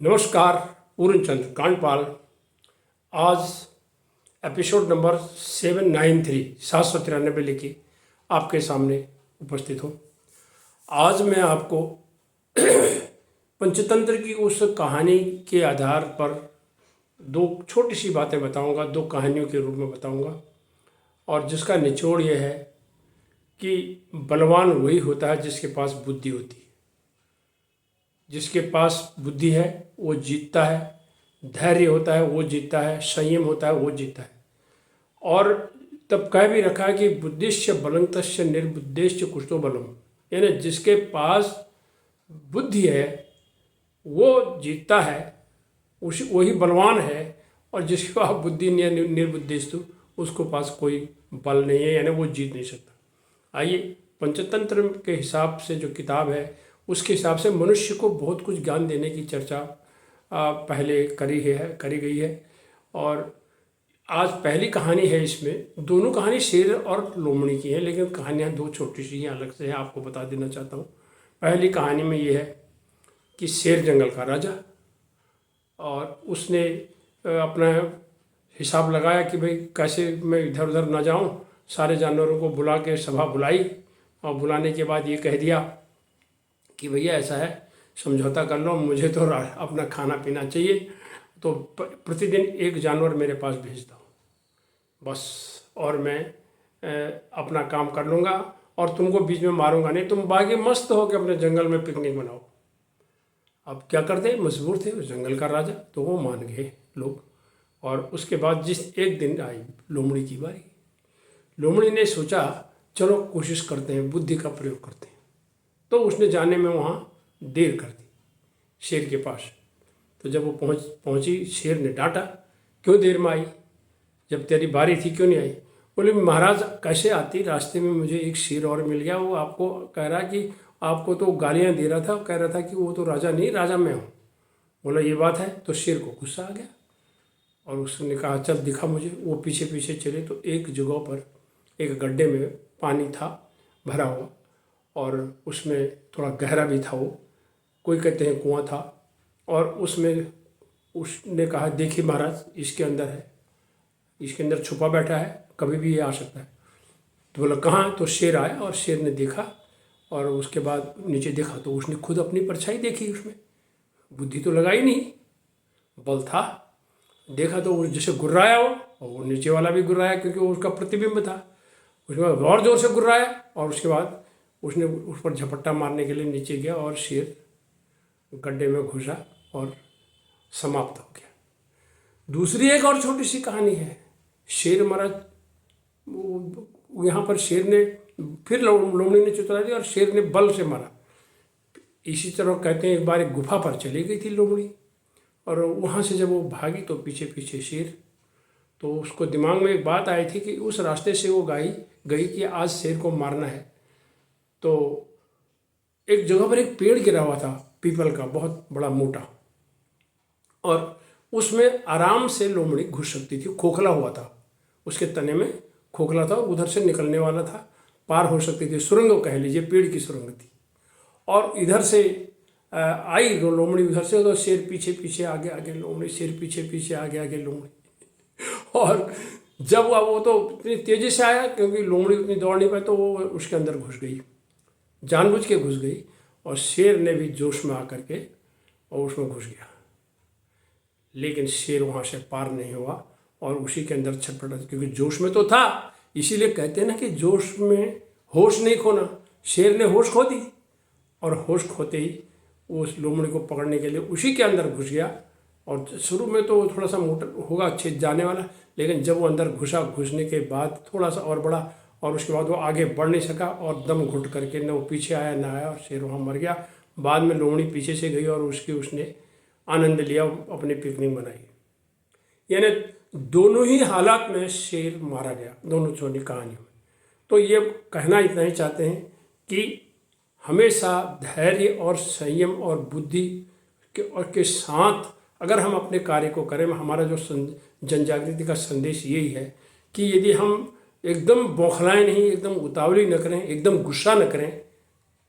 नमस्कार। पूर्णचंद कांडपाल आज episode number 793 लेके आपके सामने उपस्थित हूँ। आज मैं आपको पंचतंत्र की उस कहानी के आधार पर दो छोटी सी बातें बताऊंगा, दो कहानियों के रूप में बताऊंगा, और जिसका निचोड़ यह है कि बलवान वही होता है जिसके पास बुद्धि होती है। जिसके पास बुद्धि है वो जीतता है, धैर्य होता है वो जीतता है, संयम होता है वो जीतता है। और तब कह भी रखा है कि बुद्धिश्च बलं तस्य निर्बुद्धिश्च कुतो बलम, यानी जिसके पास बुद्धि है वो जीतता है, उसी वही बलवान है, और जिसके पास बुद्धि निर्बुद्धिस्तु उसको पास कोई बल नहीं है, यानी वो जीत नहीं सकता। आइए पंचतंत्र के हिसाब से जो किताब है उसके हिसाब से मनुष्य को बहुत कुछ ज्ञान देने की चर्चा पहले करी गई है। और आज पहली कहानी है, इसमें दोनों कहानी शेर और लोमड़ी की है, लेकिन कहानियाँ दो छोटी सी अलग से हैं, आपको बता देना चाहता हूँ। पहली कहानी में ये है कि शेर जंगल का राजा, और उसने अपना हिसाब लगाया कि भाई कैसे मैं इधर उधर ना जाऊँ। सारे जानवरों को बुला के सभा बुलाई, और बुलाने के बाद ये कह दिया कि भैया ऐसा है, समझौता कर लो, मुझे तो अपना खाना पीना चाहिए, तो प्रतिदिन एक जानवर मेरे पास भेज दो बस, और मैं अपना काम कर लूँगा और तुमको बीच में मारूंगा नहीं, तुम बाकी मस्त हो के अपने जंगल में पिकनिक मनाओ। अब क्या करते, मजबूर थे, उस जंगल का राजा, तो वो मान गए लोग। और उसके बाद जिस एक दिन आई लोमड़ी की बारी, लोमड़ी ने सोचा चलो कोशिश करते हैं, बुद्धि का प्रयोग करते हैं। तो उसने जाने में वहाँ देर कर दी शेर के पास। तो जब वो पहुँची, शेर ने डांटा, क्यों देर में आई, जब तेरी बारी थी क्यों नहीं आई। बोले महाराज कैसे आती, रास्ते में मुझे एक शेर और मिल गया, वो आपको कह रहा कि आपको तो गालियाँ दे रहा था, कह रहा था कि वो तो राजा नहीं, राजा मैं हूँ। बोला ये बात है, तो शेर को गुस्सा आ गया और उसने कहा चल दिखा मुझे। वो पीछे पीछे चले तो एक जगह पर एक गड्ढे में पानी था भरा हुआ, और उसमें थोड़ा गहरा भी था, वो कोई कहते हैं कुआं था, और उसमें उसने कहा देखिए महाराज इसके अंदर है, इसके अंदर छुपा बैठा है, कभी भी ये आ सकता है। तो बोला कहाँ, तो शेर आया और शेर ने देखा, और उसके बाद नीचे देखा तो उसने खुद अपनी परछाई देखी, उसमें बुद्धि तो लगाई नहीं, बल था। देखा तो वो जैसे गुर्राया हो, और वो नीचे वाला भी गुर्राया क्योंकि वो उसका प्रतिबिंब था। उसके बाद और जोर से गुर्राया, और उसके बाद उसने उस पर झपट्टा मारने के लिए नीचे गया, और शेर गड्ढे में घुसा और समाप्त हो गया। दूसरी एक और छोटी सी कहानी है, शेर मरा। यहाँ पर शेर ने फिर लोमड़ी ने चुतरा दी और शेर ने बल से मारा। इसी तरह कहते हैं एक बार एक गुफा पर चली गई थी लोमड़ी, और वहाँ से जब वो भागी तो पीछे पीछे शेर। तो उसको दिमाग में एक बात आई थी कि उस रास्ते से वो गई कि आज शेर को मारना है। तो एक जगह पर एक पेड़ गिरा हुआ था पीपल का, बहुत बड़ा मोटा, और उसमें आराम से लोमड़ी घुस सकती थी, खोखला हुआ था, उसके तने में खोखला था, उधर से निकलने वाला था, पार हो सकती थी, सुरंग कह लीजिए, पेड़ की सुरंग थी। और इधर से आई लोमड़ी उधर से, तो शेर पीछे पीछे आगे आगे लोमड़ी, शेर पीछे पीछे आगे आगे लोमड़ी। और जब वो तो इतनी तेज़ी से आया क्योंकि लोमड़ी उतनी दौड़ नहीं पाई, तो वो उसके अंदर घुस गई, जानबूझ के घुस गई, और शेर ने भी जोश में आकर के और उसमें घुस गया। लेकिन शेर वहाँ से पार नहीं हुआ और उसी के अंदर छटपटा, क्योंकि जोश में तो था। इसीलिए कहते हैं ना कि जोश में होश नहीं खोना। शेर ने होश खो दी, और होश खोते ही उस लोमड़ी को पकड़ने के लिए उसी के अंदर घुस गया। और शुरू में तो थोड़ा सा मोटा होगा, अच्छे जाने वाला, लेकिन जब वो अंदर घुसने के बाद थोड़ा सा और बड़ा, और उसके बाद वो आगे बढ़ नहीं सका, और दम घुट करके न वो पीछे आया ना आया, और शेर वहाँ मर गया। बाद में लोमड़ी पीछे से गई और उसने आनंद लिया, अपनी पिकनिक बनाई। यानी दोनों ही हालात में शेर मारा गया, दोनों छोटी कहानियों में। तो ये कहना इतना ही चाहते हैं कि हमेशा धैर्य और संयम और बुद्धि के साथ अगर हम अपने कार्य को करें, हमारा जो जन जागृति का संदेश यही है कि यदि हम एकदम बौखलाएं नहीं, एकदम उतावली न करें, एकदम गुस्सा न करें,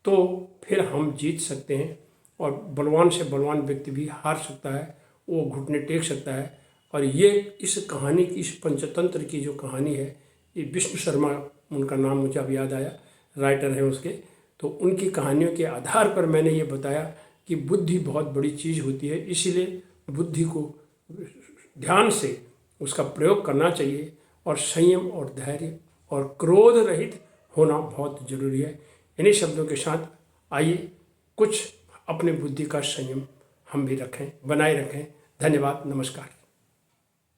तो फिर हम जीत सकते हैं। और बलवान से बलवान व्यक्ति भी हार सकता है, वो घुटने टेक सकता है। और ये इस कहानी की, इस पंचतंत्र की जो कहानी है, ये विष्णु शर्मा उनका नाम मुझे अब याद आया, राइटर हैं उसके, तो उनकी कहानियों के आधार पर मैंने ये बताया कि बुद्धि बहुत बड़ी चीज़ होती है, इसीलिए बुद्धि को ध्यान से उसका प्रयोग करना चाहिए और संयम और धैर्य और क्रोध रहित होना बहुत जरूरी है। इन्हीं शब्दों के साथ आइए कुछ अपने बुद्धि का संयम हम भी रखें, बनाए रखें। धन्यवाद, नमस्कार।